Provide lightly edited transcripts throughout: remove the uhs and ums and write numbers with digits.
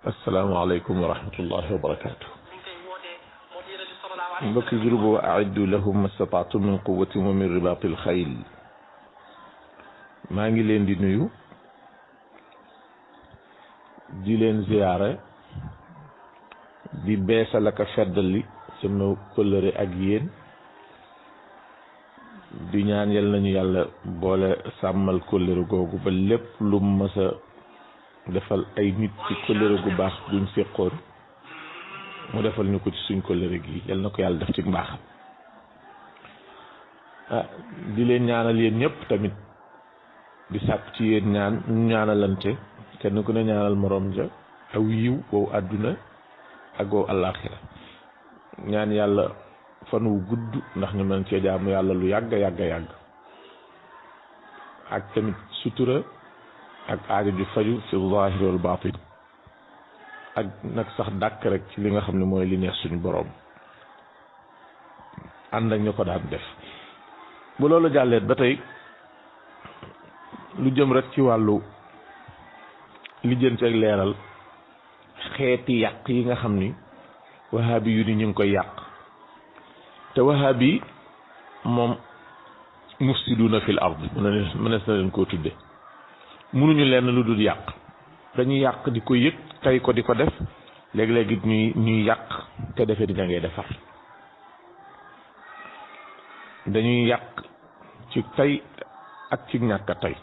asalaamaaleykum wa rahmatullahi wa barakaatu. mbokki groupe wa aiddu lahum mastataatum min quwwatin wa min ribaatil xayl. maa ngi leen di nuyu di leen ziyaare di beesal ak a feddali sama kóllëre ak yéen di ñaan yal nañu yàlla boole sàmmal kóllëre googu ba lépp lu mës a defal ay nit ci kóllëre gu baax guñ séqoon mu defal ñu ko ci suñ kóllëre gi yal na ko yàlla def ci mbaaxam. di leen ñaanal yéen ñëpp tamit di sàpp ci yéen ñaanalante kenn ku ne ñaanal morom ja aw yiw wow àdduna ak wow àllaaxira ñaan yàlla fan wu gudd ndax ñu mën cee jaamu yàlla lu yàgg ak tamit sutura ak aajo ju faju fi zaahir wal baatin ak nag sax dàkk rek ci li nga xam ne mooy li neex suñu boroom ànd ak ñu ko daan def. bu loolu jàlleet ba tey lu jëm rek ci wàllu lijjanti ak leeral xeeti yàq yi nga xam ni wahaabi yu ni ñu ngi koy yàq te wahaabi moom mufsiduna fil ard mënees na leen koo tudde mënuñu leen lu dul yàq dañuy yàq di ko yëg tey ko di ko def léeg-léeg ñuy yàq te defee dina ngay defar dañuy yàq ci tey ak ci ñàkk a tey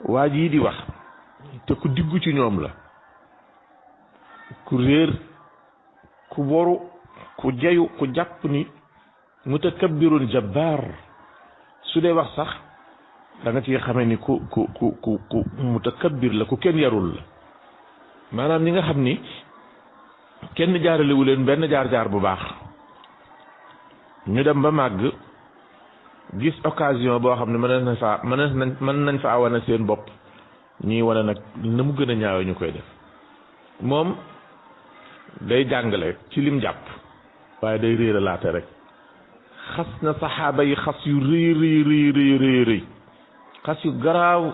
waa jii di wax te ku diggu ci ñoom la ku réer ku woru ku jeyu ku jàpp ni mutakabbirun jabbaar su dee wax sax da nga ci xamee ni ku mutakabbir la ku kenn yarul la maanaam ñi nga xam ni kenn jaaralewu leen benn jaar-jaar bu baax ñu dem ba màgg gis occasion boo xam ne mën nañ fa wane seen bopp ñuy wane nag na mu gën a ñaawe ñu koy def. moom day jàngale ci lim jàpp waaye day réeralaate rek xas na saxaaba yi xas yu rëy xas yu garaaw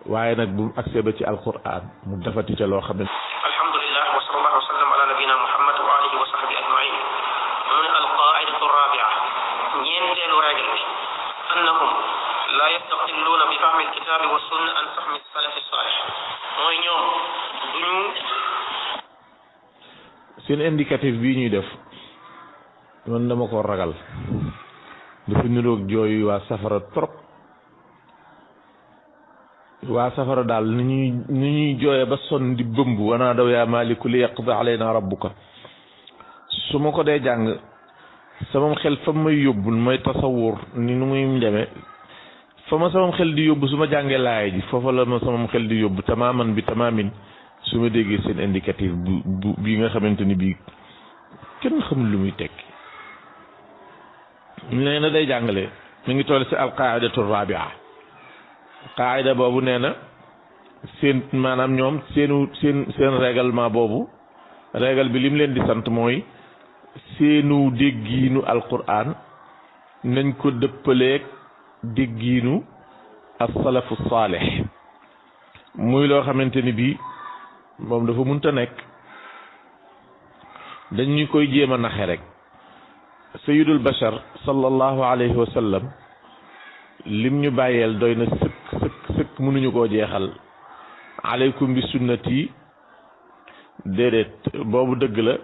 waaye nag bu mu agsee ba ci alquran mu defati ca loo xam ne alhamdulillah wa sallallahu wa sallam ala nabina muhammad wa alihi wa sahbi ajmain mu ne alqaidatu rabia ñeenteelu règle bi annahum la yastaqilluuna bi fahmi alkitabi wa sunna an fahmi salafi salih mooy ñoom duñu seen indicatif bii ñuy def man dama ko ragal dafa niroog jooyu waa safara trop waa safara daal ni ñuy jooye ba sonn di bëmb wanaa daw yaa maliku li yaqdi alayna rabbuka su ma ko dee jàng sama xel fa may yóbbul mooy tasawur ni nu muy demee fa ma sama xel di yóbbu su ma jàngee laay ji foofa la ma sama xel di yóbbu tamaamin su ma déggee seen indicatif bu bii nga xamante ni bii kenn xamul lu muy tekki nee na day jàngale mi ngi toll ci alqaidatu rabia qaida boobu nee na seen maanaam ñoom seen règlement boobu règle bi lim leen di sant mooy seenu déggiinu alquran nañ ko dëppaleeg déggiinu as-salafu saalih muy loo xamante ni bii moom dafa mënta nekk dañu koy jéem a naxe rek sayyidul bashar sallallahu alayhi wa sallam lim ñu bàyyeel doy na sëkk mënuñu koo jeexal aleykum bi sunnati déedéet boobu dëgg la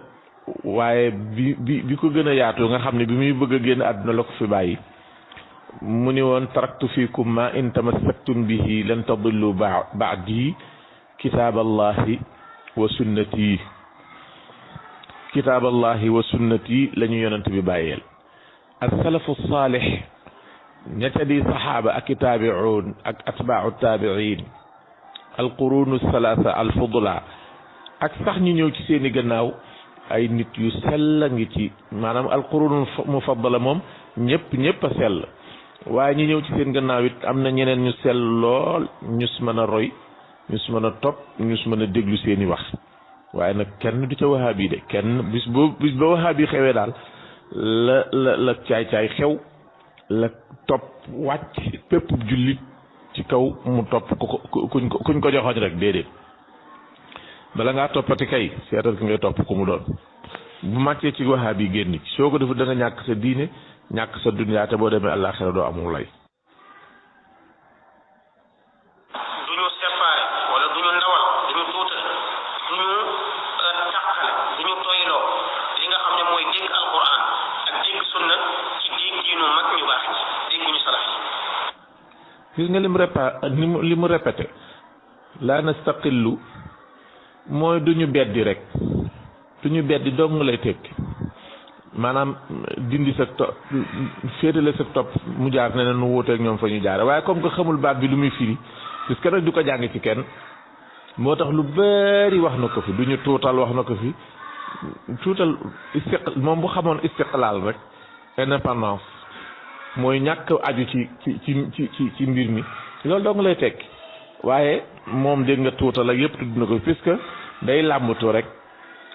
waaye bi ko gën a yaatu nga xam ne bi muy bëgg a génn àdduna la ko fi bàyyi mu ni woon taraktu fiikum ma in tamassaktum bihi lan tadillu ba'di kitaaballahi wa sunnati la ñu yonent bi bàyyeel as-salafu saalih ñetta di saxaaba ak i taabi'uun ak atbaa'u taabi'iin alquruunu salaasa alfudla ak sax ñu ñëw ci seeni gannaaw ay nit yu sell ngi ci maanaam alquruunu mufaddala moom ñëpp a sell waaye ñi ñëw ci seen gannaaw it am na ñeneen ñu sell lool ñu su mën a roy ñu su mën a topp ñu su mën a déglu seeni wax waaye nag kenn du ca wahaabi de kenn bis ba wahaabi xewee daal la caay xew la topp wàcc pépp jullit ci kaw mu topp kuñ ko joxoñ rek déedéet bala ngaa toppati kay seetal ki ngay topp ku mu doon bu màccee ci wahaab yi génn ci soo ko defu da nga ñàkk sa diine ñàkk sa dunyaa te boo demee àllaaxira doo amul lay. duñu séparé wala duñu ndawal duñu tuutal duñu tàqale duñu toyloo li nga xam ne mooy dégg alquran ak dégg sunna ci déggiinu mag ñu baax ñi dégguñu salaf yi. gis nga li mu répété laa nastaqillu mooy duñu beddi rek duñu beddi dong lay tekki maanaam dindi sa topp féetale sa topp mu jaar ne nu wuuteeg ñoom fa ñu jaare waaye comme que xamul baat bi lu muy firi parce que nag du ko jàng ci kenn moo tax lu bari wax na ko fi duñu tuutal wax na ko fi tuutal moom bu xamoon istiqlaal rek indépendance mooy ñàkk aju ci mbir mi loolu dong lay tekki waaye moom dégg nga tuutal ak yëpp tudd na ko puisque day làmbatu rek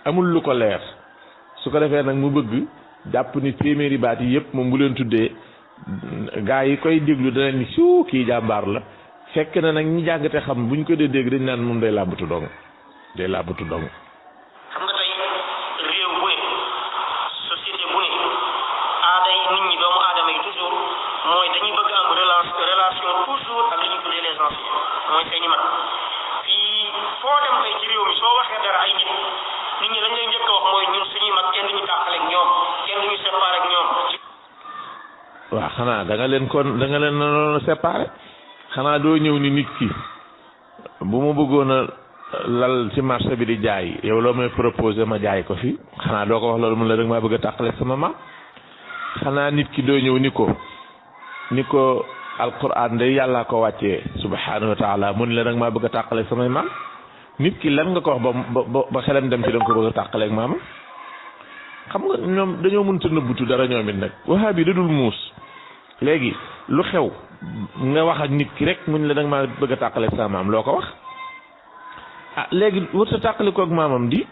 amul lu ko leer su ko defee nag mu bëgg jàpp ni téeméeri baat yi yëpp moom bu leen tuddee gaa yi koy déglu dana ni suu kii jàmbaar la fekk na nag ñi jàngate xam buñ ko dee dégg dañ naan moom day làmbatu dong day làmbatu dong. xam nga tey réew bu ne société bu ne aada yi nit ñi doomu aadama yi toujours mooy dañuy bëgg am relation toujours ak li ñu tuddee les anciens mooy seeni mag fii foo dem tey ci réew mi soo waxee dara ay nit ñi lañ lay njëkk a wax mooy ñun suñuy mag kenn duñu tàqale ak ñoom kenn duñu séparé ak ñoom. waaw xanaa da nga leen noonu séparé xanaa doo ñëw ni nit ki bu ma bëggoon a lal ci marché bi di jaay yow loo may proposé ma jaay ko fi xanaa doo ko wax loolu mun la rek maa bëgg a tàqale sama maam xanaa nit ki doo ñëw ni ko alquran day yàllaa ko wàccee subhanahu wa taala mun la nag maa bëgg a tàqale samay maam nit ki lan nga ko wax ba xelam dem ci da nga ko bëgg a tàqale ak maamam xam nga ñoom dañoo mënta nëbbutu dara ñoom it nag wahaab yi da dul muus léegi lu xew nga wax ak nit ki rek muñ la danga maa bëgg a tàqale ak sa maam loo ko wax léegi wër sa tàqale ko ak maamam di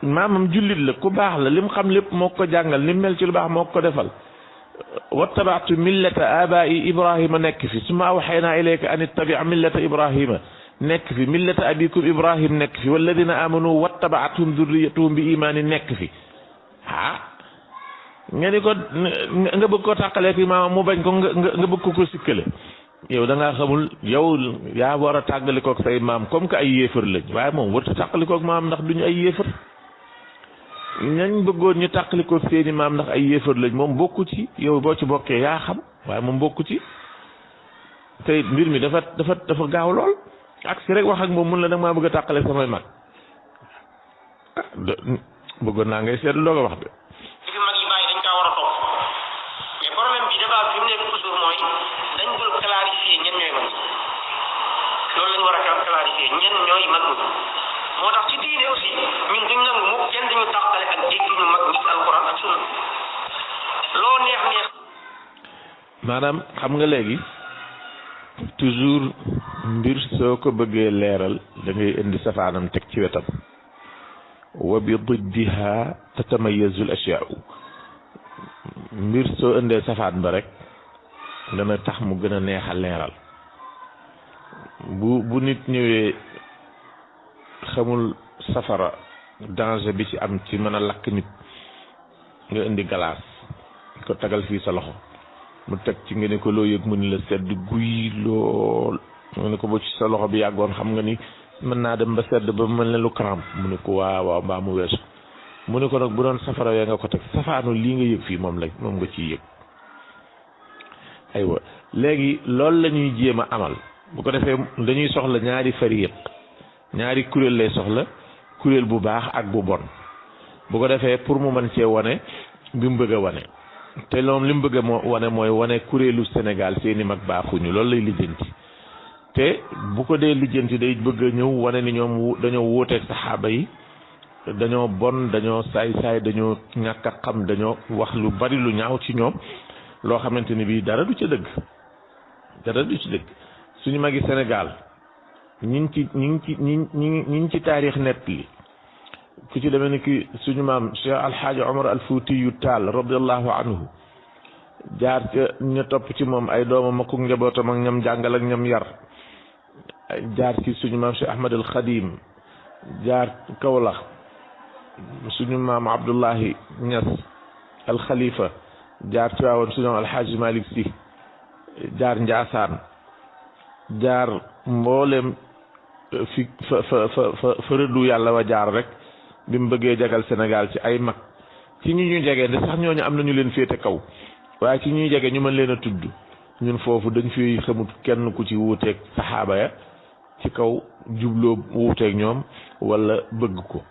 maamam jullit la ku baax la lim xam lépp moo ko jàngal lim mel ci lu baax moo ko defal wattabaatu millata abai ibrahima nekk fi summa awxaynaa ilayka an ittabi millata ibrahima nekk fi millata abikum ibrahim nekk fi walladina amanu wattabaathum durriyatuhum bi imaani nekk fi nga ni ko nga bëgg ko tàqaleek maamam mu bañ ko nga bëgg ko sikkale yow da ngaa xamul yow yaa war a tàggalikook say maam comme que ay yéefar lañ waaye moom warut a tàggalikook maam ndax duñu ay yéefar ñañ bëggoon ñu tàggalikook seeni maam ndax ay yéefar lañ moom bokku ci yow boo ci bokkee yaa xam waaye moom bokku ci tey mbir mi dafa gaaw lool ak si rek wax ak moom mun la nag maa bëgg a tàqale samay mag bëggoon naa ngay seetlu loo ko wax de. ñen ñooy mag ñi moo tax ci diine aussi ñun duñ nangu mu kenn duñu tàqale ak dégguñu mag ñi alquran ak sunna loo neex maanaam xam nga léegi toujours mbir soo ko bëggee leeral da ngay indi safaanam teg ci wetam wa bi diddiha tatamayazu l asyaau mbir soo indee safaan ba rek dana tax mu gën a neex a leeral bu nit ñëwee xamul safara danger bi ci am ci mën a lakk nit nga indi galaas ko tagal fii sa loxo mu teg ci nga ne ko loo yëg mu ni la sedd guy lool nga ne ko ba ci sa loxo bi yàggoon xam nga ni mën naa dem ba sedd ba mel ne lu crampe mu ne ko waaw mbaa mu weesu mu ne ko nag bu doon safara wee nga ko teg safaanu lii nga yëg fii moom nga ciy yëg aywa léegi loolu la ñuy jéem a amal bu ko defee dañuy soxla ñaari fariq ñaari kuréel lay soxla kuréel bu baax ak bu bon bu ko defee pour mu mën cee wane bi mu bëgg a wane te loom li mu bëgg a wane mooy wane kuréelu Sénégal seeni mag baaxuñu loolu lay lijjanti te bu ko dee lijjanti day bëgg a ñëw wane ni ñoom dañoo wuuteeg saxaaba yi dañoo bon dañoo saay-saay dañoo ñàkk a xam dañoo wax lu bari lu ñaaw ci ñoom loo xamante ni bii dara du ci dëgg suñu magi Sénégal ñi ngi ci taarix nett li ku ci demee ni ki suñu maam Cheikh Alhaaji Omar al Fuutiyu Taal radiallahu anhu jaar ca ñu topp ci moom ay doomam ak njabootam ak ñam jàngal ak ñam yar jaar ci suñu maam Cheikh Ahmad al Khadim jaar Kawlax suñu maam Abdullahi Ñas al Khalifa jaar Tiwaawan suñu maam Alxaaji Malik Si jaar Njaasaan jaar mboolem fi fa rëddu yàlla wa jaar rek bi mu bëggee jagal Sénégal ci ay mag ci ñi ñu jege sax ñooñu am na ñu leen féete kaw waaye ci ñuy jege ñu mën leen a tudd ñun foofu dañ fi xamut kenn ku ci wuuteeg saxaaba ya ci kaw jubloo wuuteeg ñoom wala bëgg ko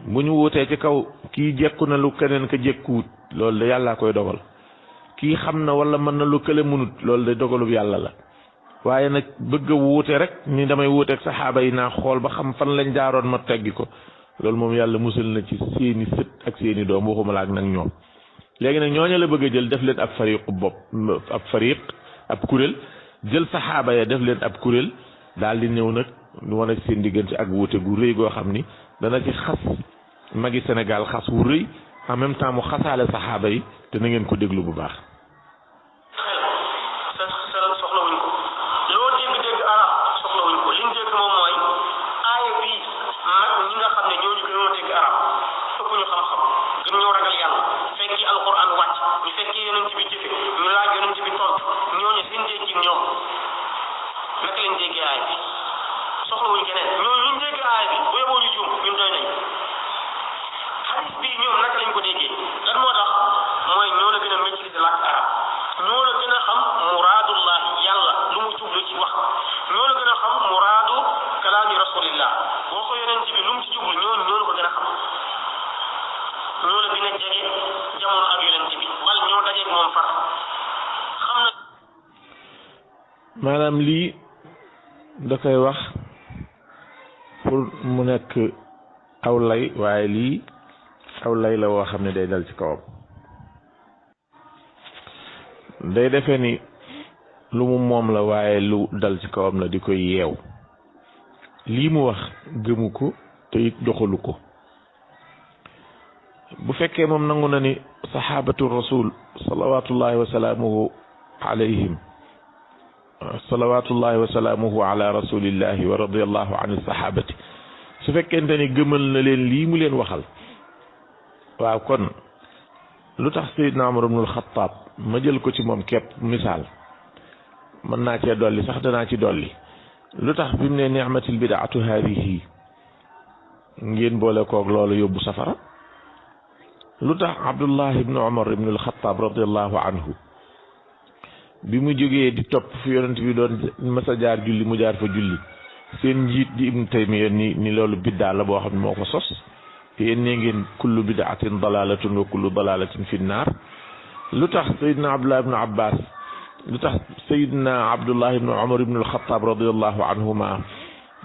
bu ñu wuutee ci kaw kii jekku na lu keneen ka jekkuwut loolu de yàllaa koy dogal kii xam na wala mën na lu kële mënut loolu de dogalub yàlla la waaye nag bëgg a wuute rek ni damay wuuteeg saxaaba yi naa xool ba xam fan lañ jaaroon ma teggi ko loolu moom yàlla musal na ci seeni sët ak seeni doom waxuma la ak nag ñoom léegi nag ñooñu la bëgg a jël def leen ab fariqu bopp ab kuréel jël saxaaba ya def leen ab kuréel daal di ñëw nag ñu wane seen diggante ak wuute gu rëy goo xam ni dana ci xas magi Sénégal xas wu rëy en même temps mu xasaale saxaaba yi te na ngeen ko déglu bu baax. maanaam lii da koy wax pour mu nekk aw lay waaye lii aw lay la woo xam ne day dal ci kawam day defee ni lu mu moom la waaye lu dal ci kawam la di koy yeew lii mu wax gëmu ko te it doxalu ko bu fekkee moom nangu na ni sahabatu rasul salawatullahi wa salaamuhu alayhim salawatullahi wa salaamuhu ala rasulillahi wa radiyallahu an sahabati su fekkente ni gëmal na leen lii mu leen waxal waaw kon lu tax Seydina Umar ibnul Xattaab ma jël ko ci moom képp misaal mën naa cee dolli sax danaa ci dolli lu tax bi mu ne ni'matil bidaatu haadihi ngeen boole koog loolu yóbbu safara lu tax Abdullah ibnu Umar ibnul Xattaab radiyallahu anhu bi mu jógee di topp fi yonent bi doon masa jaar julli mu jaar fa julli seen njiit di Ibnu Taymiya ni loolu biddaa la boo xam ne moo ko sos yéen ne ngeen kullu bidaatin dalalatun wa kullu dalalatin fi nnaar lu tax Seydina Abdullah ibnu Abbas lu tax Seydina Abdullah ibnu Umar ibnu al-Xattaab radiyallahu anhuma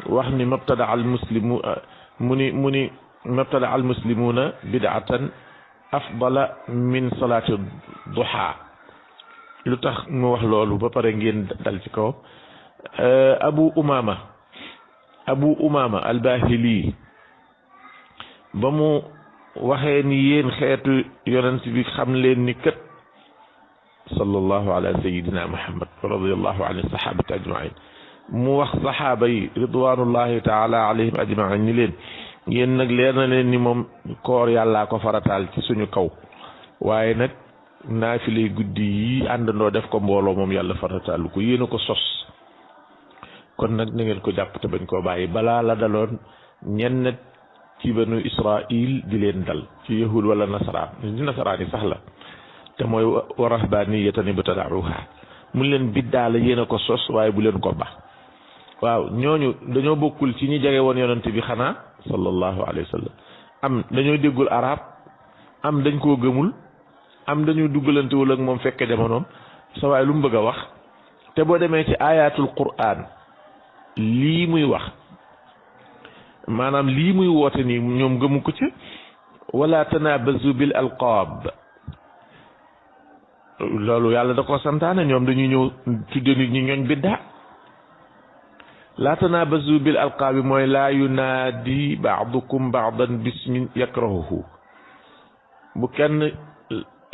wax ni mabtada al muslimu mu ni mabtada al muslimuna bidaatan afdala min salaati duha lu tax mu wax loolu ba pare ngeen dal ci kaw Abu Umama al-Bahili ba mu waxee ni yéen xeetu yonent bi xam leen ni kat sallallahu ala sayyidina Muhammad wa radiyallahu an sahabati ajmain mu wax saxaaba yi ridwanullahi taala alayhim ajmain ni leen yéen nag leer na leen ni moom koor yàllaa ko farataal ci suñu kaw waaye nag naafilay guddi yi àndandoo def ko mbooloo moom yàlla farataalu ko yéen a ko sos kon nag na ngeen ko jàpp te bañ koo bàyyi balaa la daloon ñenn ci banu Israil di leen dal ci yahud wala nasaraan di nasaraan yi sax la te mooy wa rahbaaniyatan ibtada'uha mu leen biddaa la yéen a ko sos waaye bu leen ko ba waaw ñooñu dañoo bokkul ci ñi jege woon yonent bi xanaa sallallahu alayhi wa sallam am dañoo déggul arab am dañ koo gëmul am dañu duggalantewul ak moom fekke jamonoom sa waaye lu mu bëgg a wax te boo demee ci ayatul qur'an lii muy wax maanaam lii muy woote ni ñoom gëmu ko ci wala tanabazu bil alqaab loolu yàlla da ko santaane ñoom dañuy ñëw tudde nit ñi ñooñ bidda la tanabazu bil alqaab bi mooy laa yunaadi ba'dukum ba'dan bismin yakrahuhu bu kenn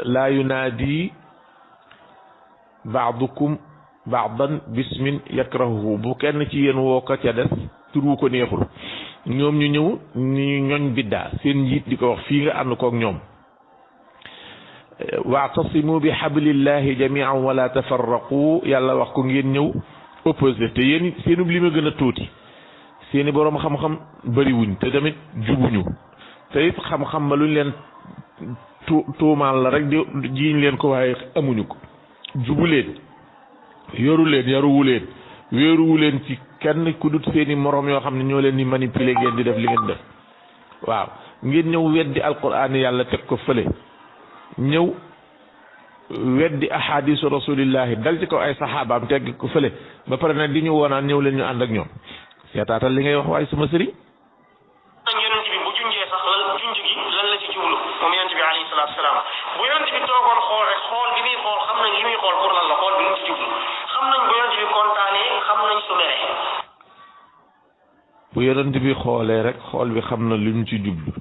laa yunaadi ba'dukum ba'dan bismin yakrahuhu bu kenn ci yéen woo ko ca des tur wu ko neexul ñoom ñu ñëw ni ñoñ biddaa seen njiit di ko wax fii nga ànd kook ñoom wa'tasimu bi hablillahi jami'an wala tafarraqu yàlla wax ko ngeen ñëw opposé te yéen seenub li ma gën a tuuti seeni boroom xam-xam bariwuñ te tamit jubuñu te it xam-xam ba luñ leen tuumaal la rek di jiiñ leen ko waaye amuñu ko jubu leen yoru leen yaruwu leen wéeruwu leen ci kenn ku dut seeni moroom yoo xam ne ñoo leen di manipuler ngeen di def li ngeen def waaw ngeen ñëw weddi alquran yàlla teg ko fële ñëw weddi ahadisu rasulillahi dal ci kaw ay saxaabaam teg ko fële ba pare nag di ñu woonaan ñëw leen ñu ànd ak ñoom seetaatal li ngay wax waaye sama sëriñ yonent bi bu junjee sax junj gi lan la ci jublu moom yonent bi alayhi salaatu salaam bu yonent bi toogoon xool rek xool bi muy xool xam nañ li muy xool pour lan la xool bi lu ci jublu xam nañ bu yonent bi kontaanee xam nañ su meree bu yonent bi xoolee rek xool bi xam na li mu ci jublu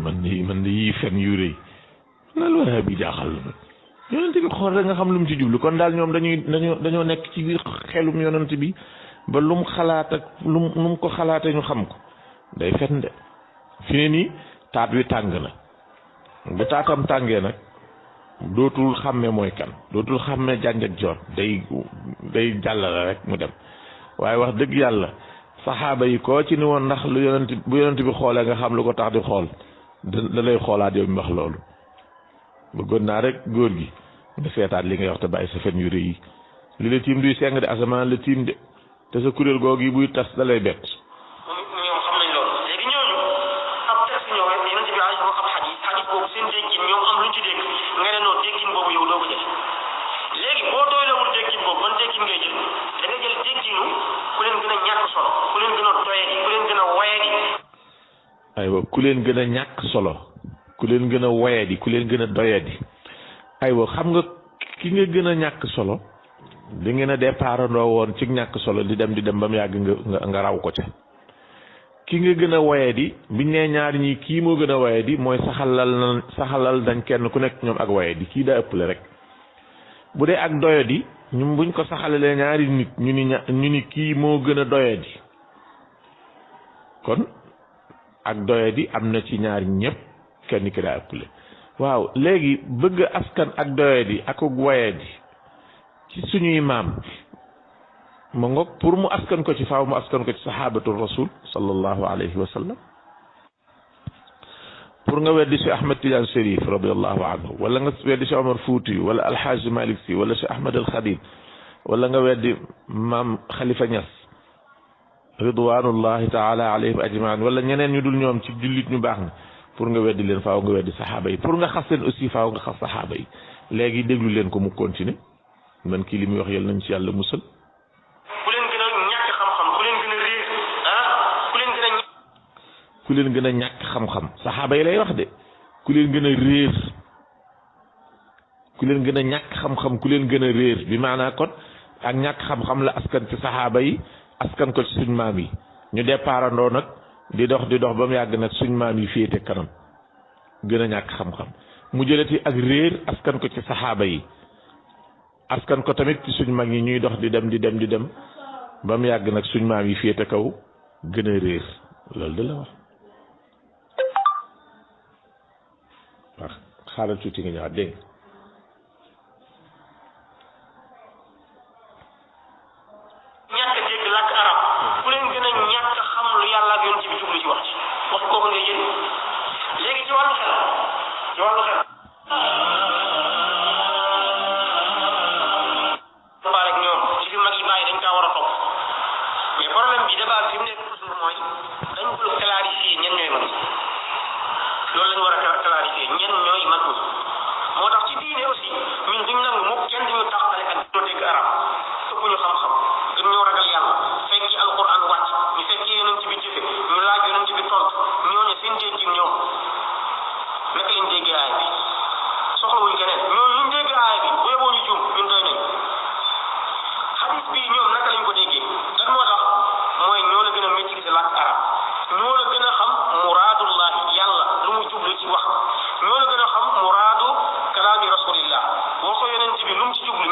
man de yii fen yu rëy na lu waaye bi jaaxal la yonent bi xool rek nga xam lu mu ci jublu kon daal ñoom dañoo nekk ci biir xelum yonent bi ba lu mu xalaat ak lu mu ko xalaatee ñu xam ko day fen de fi ne nii taat wi tàng na bu taatam tàngee nag dootul xàmme mooy kan dootul xàmme jànj ak joor day jàllale rek mu dem waaye wax dëgg yàlla saxaaba yi koo ci ni woon ndax lu bu yonent bi xoolee nga xam lu ko tax di xool da lay xoolaat yow mi wax loolu bëggoon naa rek góor gi nga seetaat li ngay wax te bàyyi sa fen yu rëy yi li la tiim duy seng de asamaan la tiim de te sa kuréel googu yi buy tas da lay bett ñoom xam nañ loolu léegi ñooñu ab texte ñëw rek yonent bi alayhi wax ab xadis boobu seen déggin ñoom am luñ ci dégg nga ne noonu déggin boobu yow doo ko jël léegi boo doylawul déggin boobu ban déggin ngay jël da nga jël dégginu ku leen gën a ñàkk solo ku leen gën a doyadi ku leen gën a wayadi aywa ku leen gën a ñàkk solo ku leen gën a wayadi ku leen gën a doyadi aywa xam nga ki nga gën a ñàkk solo di ngeen a départandoo woon ci ñàkk solo di dem ba mu yàgg nga raw ko ca ki nga gën a wayadi biñ nee ñaar ñi kii moo gën a wayadi mooy saxalal dañ kenn ku nekk ñoom ak wayadi kii daa ëppale rek bu dee ak doyadi ñun buñ ko saxalalee ñaari nit ñu ni kii moo gën a doyadi kon ak doyadi am na ci ñaar ñëpp kenn ki daa ëppale waaw léegi bëgg askan ak doyadi ak wayadi ci suñuy maam ma ngoog pour mu askan ko ci faaw mu askan ko ci sahabatu rasul sallallahu alayhi wa sallam pour nga weddi si Ahmad Tidiane Chérif radiallahu anhu wala nga weddi si Omar Fouti wala Alhaji Malick Sy wala si Ahmad al Khadim wala nga weddi maam Khalifa Niass ridwanullahi taala alayhim ajmain wala ñeneen ñu dul ñoom ci jullit ñu baax na pour nga weddi leen faaw nga weddi saxaaba yi pour nga xas leen aussi faaw nga xas saxaaba yi léegi déglu leen ko mu continuer man kii li muy wax yàlla nañ ci yàlla musal ku leen gën a ñàkk xam-xam ku leen gën a réer ku leen gën a ñàkk xam-xam saxaaba yi lay wax de ku leen gën a réer ku leen gën a ñàkk xam-xam ku leen gën a réer bi maanaa kon ak ñàkk xam-xam la askan ci saxaaba yi askan ko ci suñ maam yi ñu départandoo nag di dox ba mu yàgg nag suñ maam yi féete kanam gën a ñàkk xam-xam mu jëlati ak réer askan ko ci saxaaba yi askan ko tamit ci suñ mag yi ñuy dox di dem ba mu yàgg nag suñ maam yi féete kaw gën a réer loolu de la wax waaw xaaral tuuti nga ñëwaat dégg ñàkk dégg làkk arab ku leen gën a ñàkk xam lu yàlla ak yoon ci bi jublu ci wax kooku ngay jël léegi ci wàllu xel baal ak ñoom ci fi mag yi bàyyi dañ kaa war a topp mais problème bi débat bi fi mu nekk toujours mooy dañ ko clarifier ñen ñooy mag loolu lañ war a clarifier ñen ñooy mag ñi moo tax ci diine aussi ñun duñ nangu mukk kenn duñu tàqale ak doo dégg arab ëpp ñu xam-xam gën ñoo ragal yàlla fekki alquran wàcc ñu fekki yonent bi jëfe ñu laaj yonent bi tontu ñooñu seen déggin ñoom naka lañ déggee aay bi soxlawuñ keneen ñooñu ñu dégg aay bi bu yeboo ñu juum ñun doy nañ xadis bii ñoom naka lañ ko déggee lan moo tax mooy ñoo la gën a maîtriser làkk arab ñoo la gën a xam muraadullahi yàlla lu mu jublu ci wax ñoo la gën a xam muraadu kalaami rasulillah boo ko yonent bi lu mu ci jublu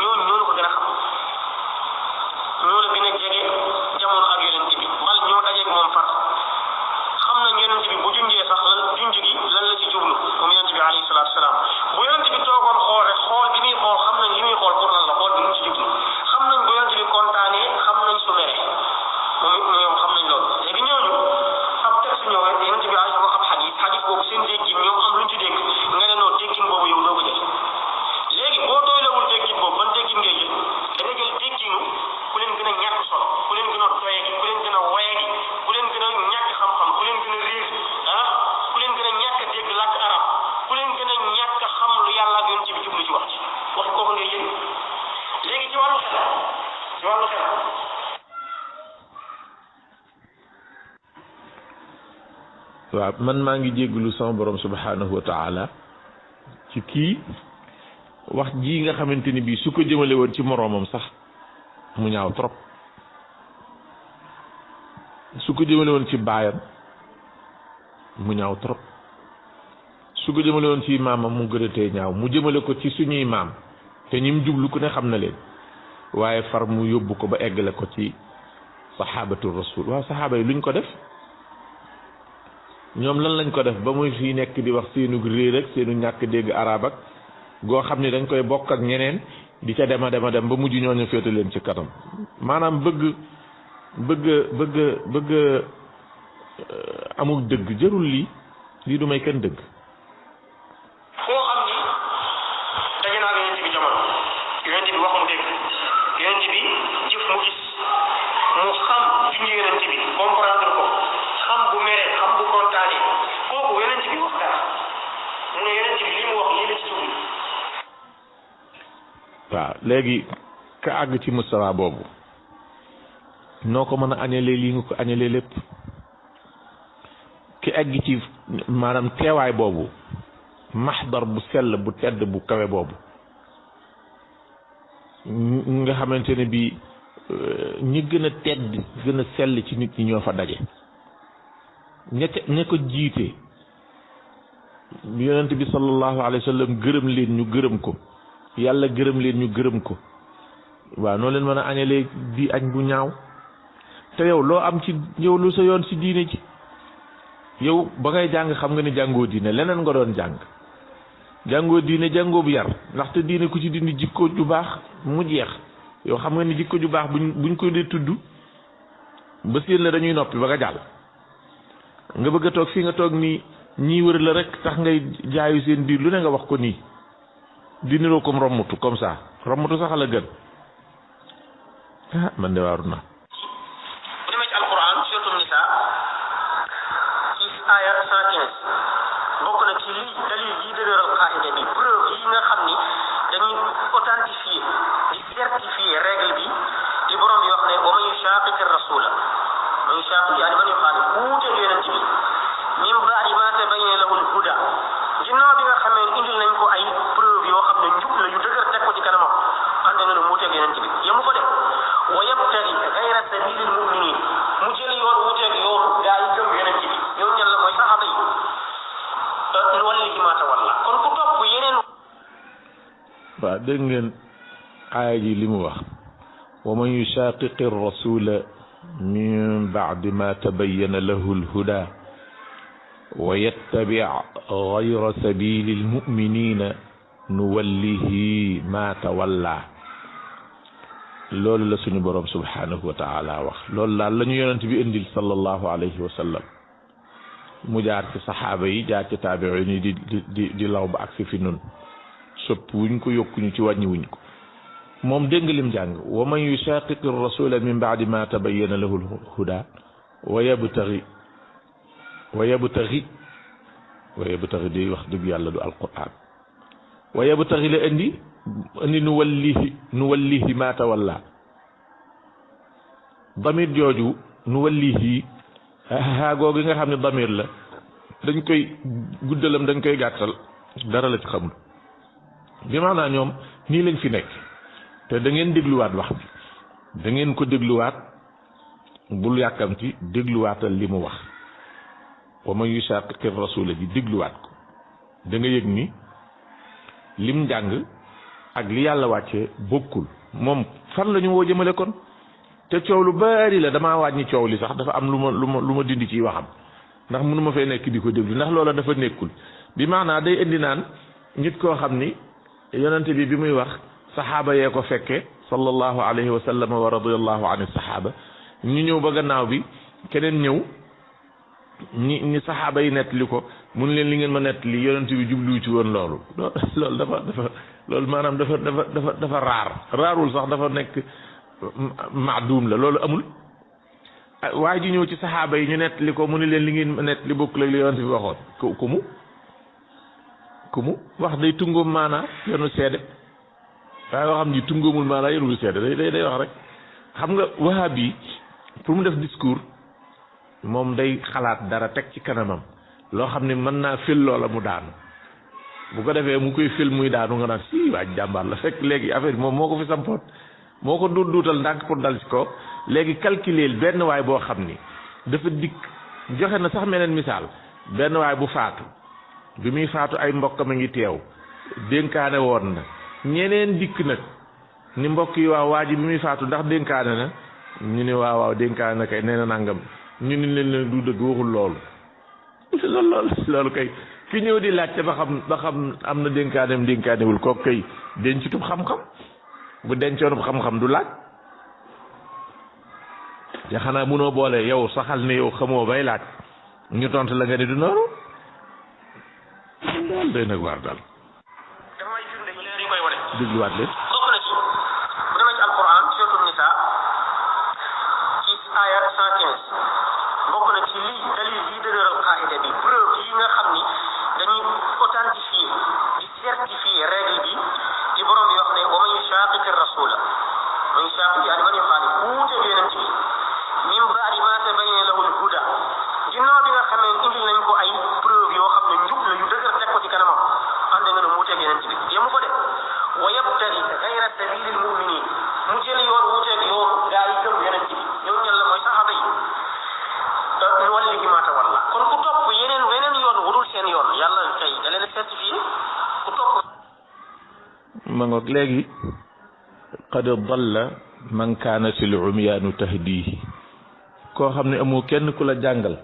waaw man maa ngi jégglu sama borom subhanahu wa taala ci kii wax ji nga xamante ni bii su ko jëmale woon ci moroomam sax mu ñaaw trop su ko jëmale woon ci baayam mu ñaaw trop su ko jëmale woon ci maamam mu gën a tee ñaaw mu jëmale ko ci suñuy maam te ñim jublu ku ne xam na leen waaye far mu yóbbu ko ba eggale ko ci sahabatu rasul waaw sahaaba yi luñ ko def ñoom lan lañ ko def ba muy fii nekk di wax seenu réer ak seenu ñàkk dégg arab ak goo xam ne dañ koy bokk ak ñeneen di ca dem ba mujj ñooñu féete leen ci kanam maanaam bëgg amul dëgg jërul lii du may kenn dëgg. koo xam ni daje naa yonent bi jamono yonent bi wax mu dégg yonent bi jëf mu gis mu xam junj yonent bi comprendre ko xam bu mere xam bu kontaane kooku yonent bi wax dara mu ne yonent bi li mu wax lii la ci jublu. waaw léegi ka àgg ci mustawa boobu noo ko mën a añalee lii nga ko añalee lépp ki àgg ci maanaam teewaay boobu maxdar bu sell bu tedd bu kawe boobu nga xamante ne bii ñi gën a tedd gën a sell ci nit ñi ñoo fa daje ña ko jiite yonent bi sallallahu alayhi wa sallam gërëm leen ñu gërëm ko yàlla gërëm leen ñu gërëm ko waaw noo leen mën a añalee di añ bu ñaaw te yow loo am ci yow lu sa yoon ci diine ji yow ba ngay jàng xam nga ne jàngoo diine leneen nga doon jàngoo diine jàngoo bu yar ndaxte diine ku ci dindi jikko ju baax mu jeex yow xam nga ni jikko ju baax buñ ko dee tudd ba seen la dañuy noppi ba nga jàll nga bëgg a toog fii nga toog nii ñii wër la rek tax ngay jaayu seen biir lu ne nga wax ko nii di niroo comme rommutu comme ça rommutu sax la gën ah man de waaru na bu demee ci alquran suratul nisa ci aya 115 bokk na ci lii dalil yi dëgëral qaida bi preuve yi nga xam ni dañuy authentifier di certifier règle bi li borom bi wax ne wa man yushaqiqi rasula man yushaqiqi yaani man yuxaalif wuute yonent bi min baadi ma tabayyana lahu al-huda ginnaaw bi nga xamee indil nañ ko ay preuve yoo xam ne njub la yu dëgër teg ko ci kanamam ànd nga ne wuuteeg yonent bi yemu ko de wa yabtagi gayra sabilil muminin mu jëli yoon wuuteeg yoonu gaa yi gëm yonent bi ñoom ñan la mooy saxaaba yi nu wallihi ma tawalla kon ku topp yeneen. waaw dégg ngeen aaya ji li mu wax wa man yushaqiqi rasula min baadi ma tabayyana lahu alhuda wa yattabi gayra sabilil muminina nuwallihi ma tawalla loolu la suñu borom subhanahu wa taala wax loolu daal la ñu yonent bi indil sallallahu alayhi wa sallam mu jaar ci saxaaba yi jaar ci taabiin yi di law ba ak fi nun sopp wuñ ko yokkuñu ci wàññi wuñ ko moom dégg nga lim jàng wa man yushaqiqi rasula min baadi ma tabayyana lahu alhuda wa yabtaghi day wax dëgg yàlla du alquran wa yabtaghi la indi nu wallihi ma tawalla damir jooju nu wallihi xaagoo gi nga xam ne damir la dañ koy guddalam dañ koy gàttal dara la ci xamul bi maanaam ñoom nii lañ fi nekk te da ngeen dégluwaat wax bi da ngeen ko dégluwaat bul yàkkamti dégluwaatal li mu wax wa man yushaqiqi rasula ji dégluwaat ko da nga yëg ni lim njàng ak li yàlla wàcce bokkul moom fan la ñu woo jëmale kon te coow lu bari la damaa wàññi coow li sax dafa am lu ma dindi ci waxam ndax mënu ma fay nekk di ko déglu ndax loola dafa nekkul bi maanaam day indi naan nit koo xam ni yonente bi muy wax saxaaba yee ko fekke sallallahu alayhi wa sallam wa radiyallahu an saxaaba ñu ñëw ba gannaaw bi keneen ñëw ñi saxaaba yi nettali ko mun leen li ngeen ma nettali yonente bi jubluwu ci woon loolu loolu maanaam dafa raarul sax dafa nekk maadum la loolu amul waaye ji ñëw ci saxaaba yi ñu nettali ko mu ne leen li ngeen nettali bokk la li yonent bi waxoon ku mu wax day tungoom maanaa yenu seede waaye yoo xam ni tungoomul maanaa yenul seede day wax rek xam nga wahabi pour mu def discours moom day xalaat dara teg ci kanamam loo xam ne mën naa fil loola mu daanu bu ko defee mu koy fil muy daanu nga naan si waaj jàmbaar la fekk léegi affaire bi moom moo ko fi sampoot moo ko duutal ndànk pour dal ci ko léegi calculer benn waay boo xam ni dafa dikk joxe na sax meneen misaal benn waay bu faatu bi muy faatu ay mbokkam a ngi teew dénkaane woon na ñeneen dikk nag ni mbokk yi waaw waa ji bi muy faatu ndax dénkaane na ñu ne waaw dénkaane na kay nee na nangam ñu ni leen du dëgg waxul loolu kay ki ñëw di laajte ba xam am na dénkaanewul kooku kay dencutub xam-xam bu dencoonub xam-xam du laaj te xanaa munoo boole yow saxal ne yow xamoo bay laaj ñu tontu la nga ne du noonu daal day nag waar daal damay firnde yu leer yu koy wane dégluwaat leen bokk na ci bu demee ci alquran suratul nisa ci aya 115 bokk na ci lii dalil yi dëgëral qaida bi preuve yi nga xam ni dañuy authentifier di certifier règle bi ci borom bi wax ne wa man yushaqiqi rasula man yushaqiq yaani man yuxaalif wuute yeneen ci min baadi ma tabayyana lahu al-huda ginnaaw bi nga xamee indi nañ ko ay preuve yoo xam ne njub la yu dëgër teg ko ci kanamam ànd nga ne mu wuuteeg yeneen ci bi yemu ko de wa yabtari gayra sabili al-muminin mu jël yoon wuuteeg yoonu gaa yi gëm yeneen ci bi ñoom ñan la mooy saxaaba yi nu wallihi ma tawalla kon ku topp weneen yoon wudul seen yoon yàlla kay da leen certifié ku topp ma ngoog léegi qad dalla man kaanat al umyaanu tahdihi koo xam ne amoo kenn ku la jàngal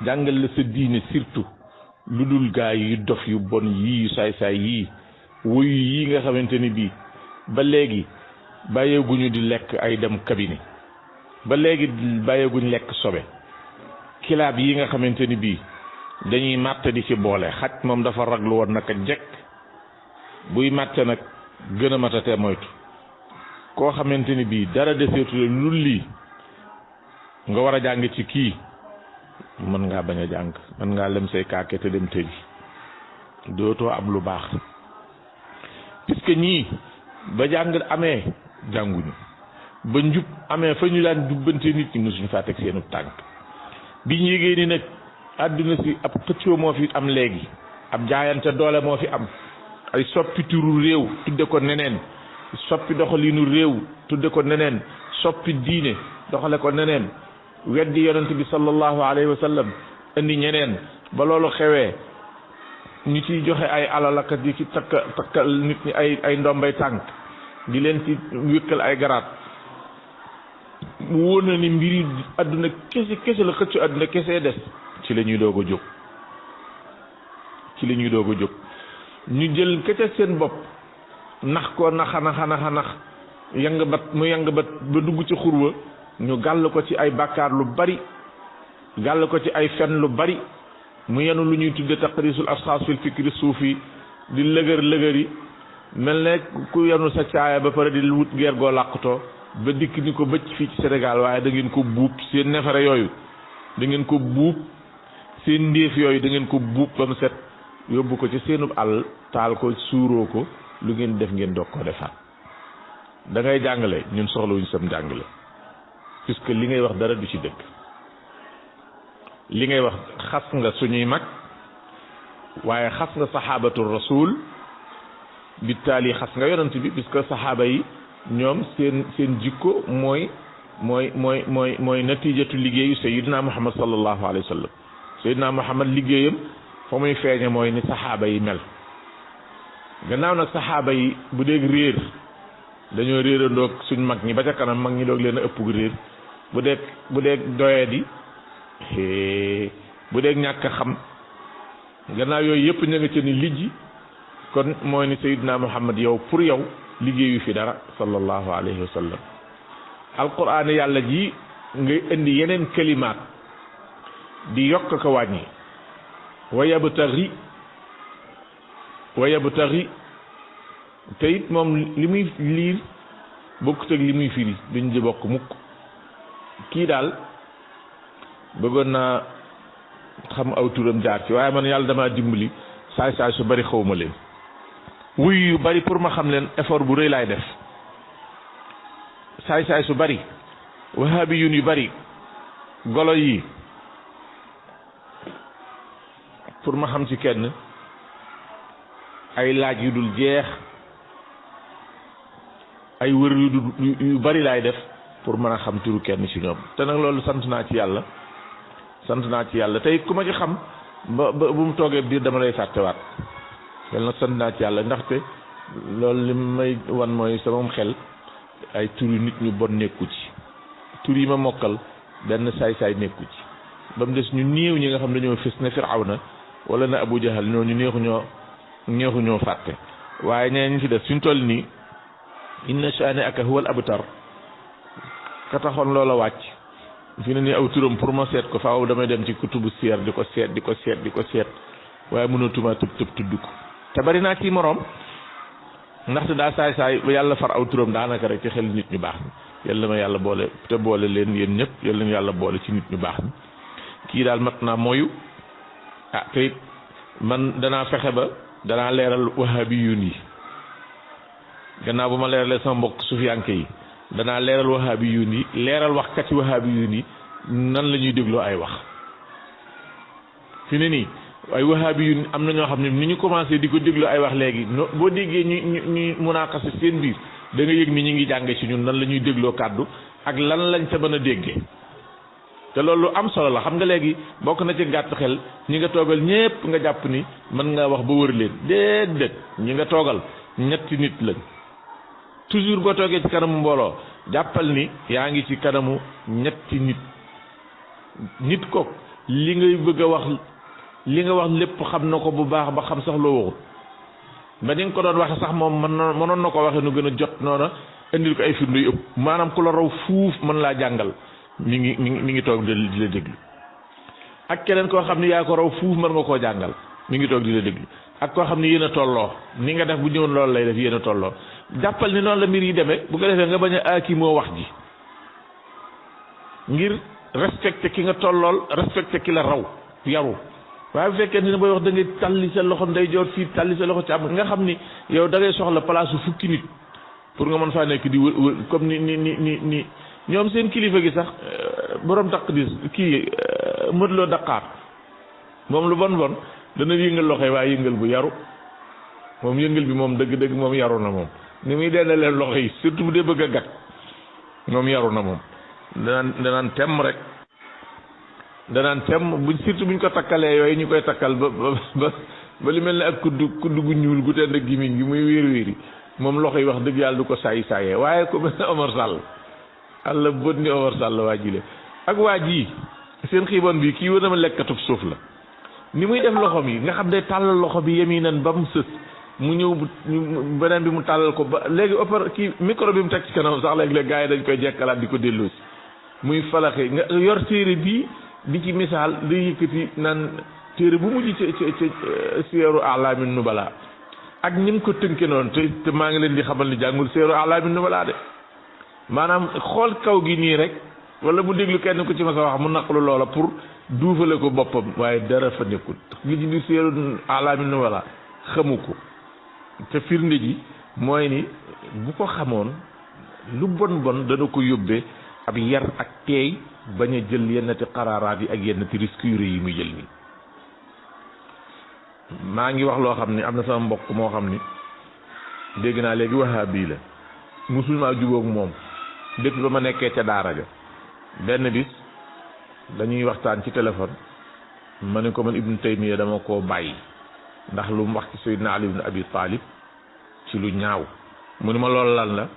la sa diine surtout lu dul gaa yi dof yu bon yii yu saay-saay yii wuyu yii nga xamante ni bii ba léegi bàyyeeguñu di lekk ay dem cabinet ba léegi bàyyeeguñu lekk sobe kilaab yi nga xamante ni bii dañuy màtt di ci boole xaj moom dafa raglu woon naka jekk buy màtte nag gën a matatee moytu koo xamante ni bii dara deseetu la lu lii nga war a jàng ci kii mën ngaa bañ a jàng mën ngaa lem say kaake te dem tëji dootoo am lu baax puisque ñii ba jàng amee jànguñu ba njub amee fa ñu daan jubbante nit ñi mosuñu faa teg seenu tànk bi ñu yégée ni nag àdduna si ab xëccoo moo fi am léegi ab jaayante doole moo fi am ay soppi turu réew tudde ko neneen soppi doxalinu réew tudde ko neneen soppi diine doxale ko neneen weddi yonent bi sallallahu alayhi wa sallam indi ñeneen ba loolu xewee ñu ciy joxe ay alalakat yi ci takkal nit ñi ay ndombay tànk di leen ci wékkal ay garaat mu wóor na ni mbiri àdduna kese la xëccu àdduna kese des ci la ñuy doog a jóg ñu jël kese seen bopp nax ko nax yang bat ba dugg ci xurwa ñu gàll ko ci ay bàkkaar lu bari gàll ko ci ay fen lu bari mu yenu lu ñuy tudde taqrisul asxaas fil fikri suufi di lëgëri mel ne ku yenu sa caaya ba pare di wut geer goo làqutoo ba dikk ni ko bëcc fii ci Sénégal waaye da ngeen ko buub seen nefere yooyu da ngeen ko buub seen ndéef yooyu da ngeen ko buub ba mu set yóbbu ko ci seenub àll taal ko suuroo ko lu ngeen def ngeen doog ko defaat da ngay jàngale ñun soxlawuñu sam jàngale puisque li ngay wax dara du ci dëkk li ngay wax xas nga suñuy mag waaye xas nga saxaabatu rasul bi taali xas nga yonent bi puisque saxaaba yi ñoom seen jikko mooy natijatu liggéeyu sayyidina Muhammad sallallahu alayhi wa sallam sayyidina Muhammad liggéeyam fa muy feeñe mooy ni saxaaba yi mel gannaaw nag saxaaba yi bu dee réer dañoo réerandoog suñ mag ñi ba ca kanam mag ñi doog leen a ëpp réer bu dee doyadi bu dee ñàkk a xam gannaaw yooyu yëpp ña nga ca ni lijji kon mooy ni sayyidina Muhammad yow pour yow liggéeyu fi dara sallallahu alayhi wa sallam alquran yàlla ji ngay indi yeneen kalimaat di yokk ko wàññi wa yabtaghi te it moom li muy liir bokkut ak li muy firi duñ di bokk mukk kii daal bëggoon naa xam aw turam jaar ci waaye man yàlla dama dimbali saay su bari xawma leen wuy yu bari pour ma xam leen effort bu rëy laay def saay su bari wahabiyun yu bari golo yi pour ma xam ci kenn ay laaj yu dul jeex ay wër yu bari laay def pour mën a xam turu kenn ci ñoom te nag loolu sant naa ci yàlla tey ku ma ci xam ba bu mu toogee biir dama lay fàttewaat loolu nag sant naa ci yàlla ndaxte loolu li may wan mooy sama xel ay turu nit ñu bon nekku ci tur yi ma mokkal benn saay-saay nekku ci ba mu des ñu néew ñi nga xam dañoo fës na Firawna wala na Abu Jahal ñooñu neexuñoo fàtte waaye ñeneen ñi ci def suñ toll nii inna shani'aka huwal abtar ka taxoon loola wàcc fi ne nii aw turam pour ma seet ko faaw damay dem ci kutubu siyar di ko seet waaye mënatuma tëb tudd ko te bari naa ci moroom ndaxte daa saay ba yàlla far aw turam daanaka rek ci xel nit ñu baax ñi yàlla ma yàlla boole te boole leen yéen ñëpp yàlla ñu yàlla boole ci nit ñu baax ñi kii daal mat naa mooyu te it man danaa fexe ba danaa leeral wahabiyun yi gannaaw bu ma leeralee sama mbokk sufiyanke yi danaa leeral wahabiyun yi leeral waxkati wahabiyun yi nan la ñuy dégloo ay wax fi ne nii ay wahabiyun am na ñoo xam ne ni ñu commencé di ko dégloo ay wax léegi boo déggee ñu munaaqasa seen biir da nga yëg ni ñu ngi jànge ci ñun nan la ñuy dégloo kàddu ak lan lañ sa mën a déggee te loolu am solo la xam nga léegi bokk na ci gàtt xel ñi nga toogal ñépp nga jàpp ni mën nga wax ba wër leen déedéet ñi nga toogal ñetti nit lañ toujours boo toogee ci kanamu mbooloo jàppal ni yaa ngi ci kanamu ñetti nit ko li ngay bëgg a wax li nga wax lépp xam na ko bu baax ba xam sax loo waxut ba ni nga ko doon waxe sax moom mënoon na ko waxe nu gën a jot noona indil ko ay firnde yu ëpp maanaam ku la raw fuuf mën laa jàngal mi ngi toog di la déglu ak keneen koo xam ne yaa ko raw fuuf mën nga koo jàngal mi ngi toog di la déglu ak koo xam ne yéen a tolloo ni nga def bu ñëwoon loolu lay def yéen a tolloo jàppal ni noonu la mbir yi demee bu ko defee nga bañ a kii moo wax ji ngir respecté ki nga tollool respecté ki la raw yaru waaye bu fekkee ni booy wax da ngay talli sa loxo ndeyjoor fii talli sa loxo càmm nga xam ni yow da ngay soxla place su fukki nit pour nga mën faa nekk di wër comme ni ñoom seen kilifa gi sax borom taqdis kii mëtloo Dakar moom lu bon dana yëngal loxo yi waaye yëngal bu yaru moom yëngal bi moom dëgg-dëgg moom yaru na moom ni muy denda leen loxo yi surtout bu dee bëgg a gat moom yaru na moom danaan temm rek danaan temm surtout buñ ko takkalee yooyu ñu koy takkal ba li mel ne ak kudd gu ñuul gu tend ak gimiñ gi muy wéeri moom loxo yi wax dëgg yàlla du ko saayee waaye ko mel ne Omar Sall àlla bët ni Omar Sall waa jile ak waa ji seen xiibon bi kii wër na ma lekkatub suuf la ni muy def loxom yi nga xam day tàllal loxo bi yeminan ba mu sës mu ñëw beneen bi mu tàllal ko ba léegi kii micro bi mu teg ci kanam sax léeg-léeg gars yi dañ koy jekkalaat di ko delloosi muy falaxe nga yor téere bii di ci misaal di yëkkati naan téere bu mujj ci Siyaru A'laamin Nubala ak ni mu ko tënke noonu te maa ngi leen di xamal ni jàngul Siyaru A'laamin Nubala de maanaam xool kaw gi nii rek wala mu déglu kenn ku ci ma sa wax mu naqlu loola pour duufale ko boppam waaye dara fa nekkul li ci biir Siyaru A'laamin Nubala xamu ko te firnde ji mooy ni bu ko xamoon lu bon dana ko yóbbee ab yar ak teey bañ a jël yennati xaraaraat yi ak yennati risques yi muy jël nii maa ngi wax loo xam ni am na sama mbokk moo xam ni dégg naa léegi wahabi la musul maa jubóog moom depuis ba ma nekkee ca daara ja benn bis dañuy waxtaan ci téléphone ma ne ko man Ibnu Taymiya dama koo bàyyi ndax lu mu wax ci Seydina Ali ibn Abi Talib ci lu ñaaw mu ne ma loolu lan la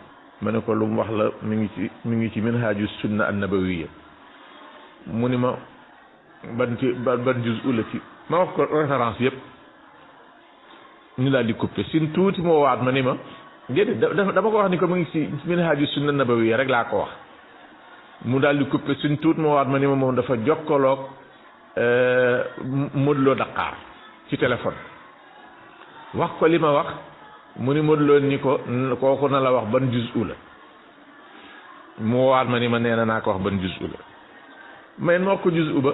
ma ne ko lu mu wax la mi ngi ci minhaju sunna an-nabawiyya mu ni ma ban juz'u la ci ma wax ko référence yëpp ñu daal di coupé sin tuuti moo waat ma ni ma déedéet dama ko wax ni ko mu ngi ci minhaju sunna an-nabawiyya rek laa ko wax mu daal di coupé sin tuuti moo waat ma ni ma moom dafa jokkaloog Modou Lo Dakar ci téléphone wax ko li ma wax mu ni Modou Lo ni ko kooku na la wax ban juz'u la mu waat ma ni ma nee na naa ko wax ban juz'u la may ma wax ko juz'u ba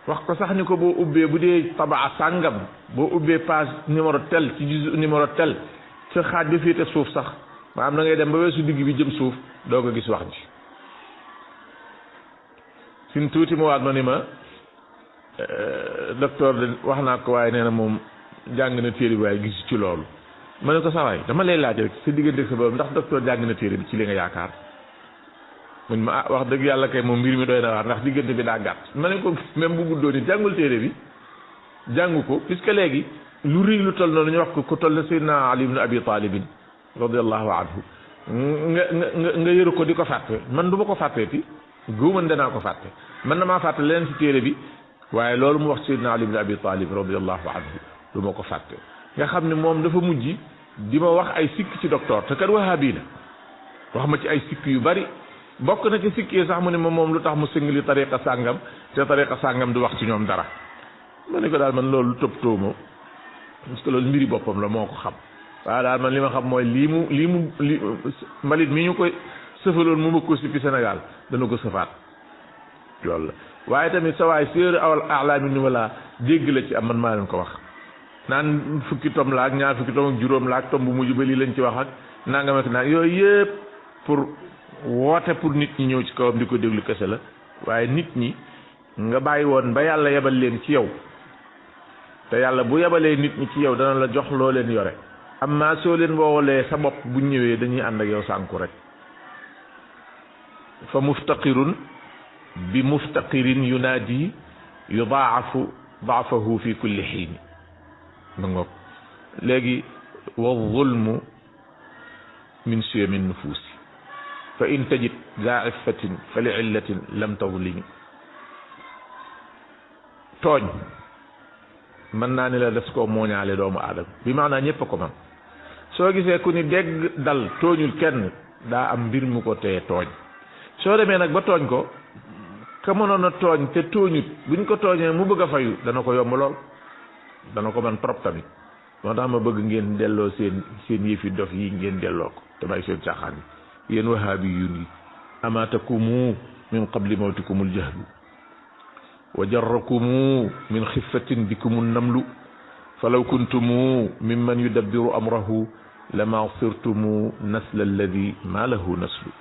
wax ko sax ni ko boo ubbee bu dee tabaa sàngam boo ubbee page numéro tel ci juz'u numéro tel ca xaaj bi féete suuf sax ma am na ngay dem ba weesu digg bi jëm suuf doo ko gis wax ji sin tuuti mu waat ma ni ma docteur de wax naa ko waaye nee na moom jàng na téere bi waaye gis ci loolu ma ne ko sawaay dama lay laaj rek sa diggante sa boobu ndax docteur jàng na téere bi ci li nga yaakaar muñ ma wax dëgg yàlla kay moom mbir mi doy na waar ndax diggante bi daa gàtt ma ne ko même bu guddoo ni jàngul téere bi jàngu ko puisque léegi lu rëy lu toll noonu ñu wax ko ku toll na Seydina Ali ibn Abi Talibin radiallahu anhu nga yëru ko di ko fàtte man du ma ko fàtteeti góoman danaa ko fàtte man na maa fàtte leen ci téere bi waaye loolu mu wax Seydina Ali ibn Abi Talib radiallahu anhu du ma ko fàtte nga xam ne moom dafa mujj di ma wax ay sikk ci docteur te kat wahabi la wax ma ci ay sikk yu bari bokk na ci sikk yi sax mu ne ma moom lu tax mu singli tariqa sàngam te tariqa sàngam du wax ci ñoom dara ma ne ko daal man loolu toppatoo ma parce que loolu mbiri boppam la moo ko xam waaye daal man li ma xam mooy lii mu mbalit mi ñu koy sëfaloon mu bëgg ko sippi Sénégal dana ko sëfaat loolu la waaye tamit sa waay séer awal alaami ni wala dégg la ci am man maa leen ko wax naan fukki tom laak ñaar fukki tom ak juróom laak tom bu mujj ba lii lañ ci wax ak nangam ak naan yooyu yëpp pour woote pour nit ñi ñëw ci kawam di ko déglu kese la waaye nit ñi nga bàyyi woon ba yàlla yebal leen ci yow te yàlla bu yebalee nit ñi ci yow dana la jox loo leen yore amma soo leen woowalee sa bopp bu ñëwee dañuy ànd ak yow sànku rek fa muftaqirun bi muftaqirin yunaadi yudaafu daafahu fi kulli xiin ma ngoog léegi wa zulmu min siyami nufuusi fa in tajid daa iffatin fa li illatin lam tazlimi tooñ mën naa ni la des koo mooñaale doomu aadama bi maanaam ñëpp a ko man soo gisee ku ni dégg dal tooñul kenn daa am mbir mu ko tee tooñ soo demee nag ba tooñ ko ka mënoon a tooñ te tooñut buñ ko tooñee mu bëgg a fayu dana ko yomb lool dana ko man trop tamit moo tax ma bëgg ngeen delloo seen yëfi dof yi ngeen delloo ko te may seen caaxaan yi yéen wahaabi yun yi amaatakumu min qabli mawtikumul jahlu wa jarrakumu min xiffatin bikumu namlu falaw kuntumu mimman yudabbiru amrahu lama sirtumu nasla alladi ma lahu naslu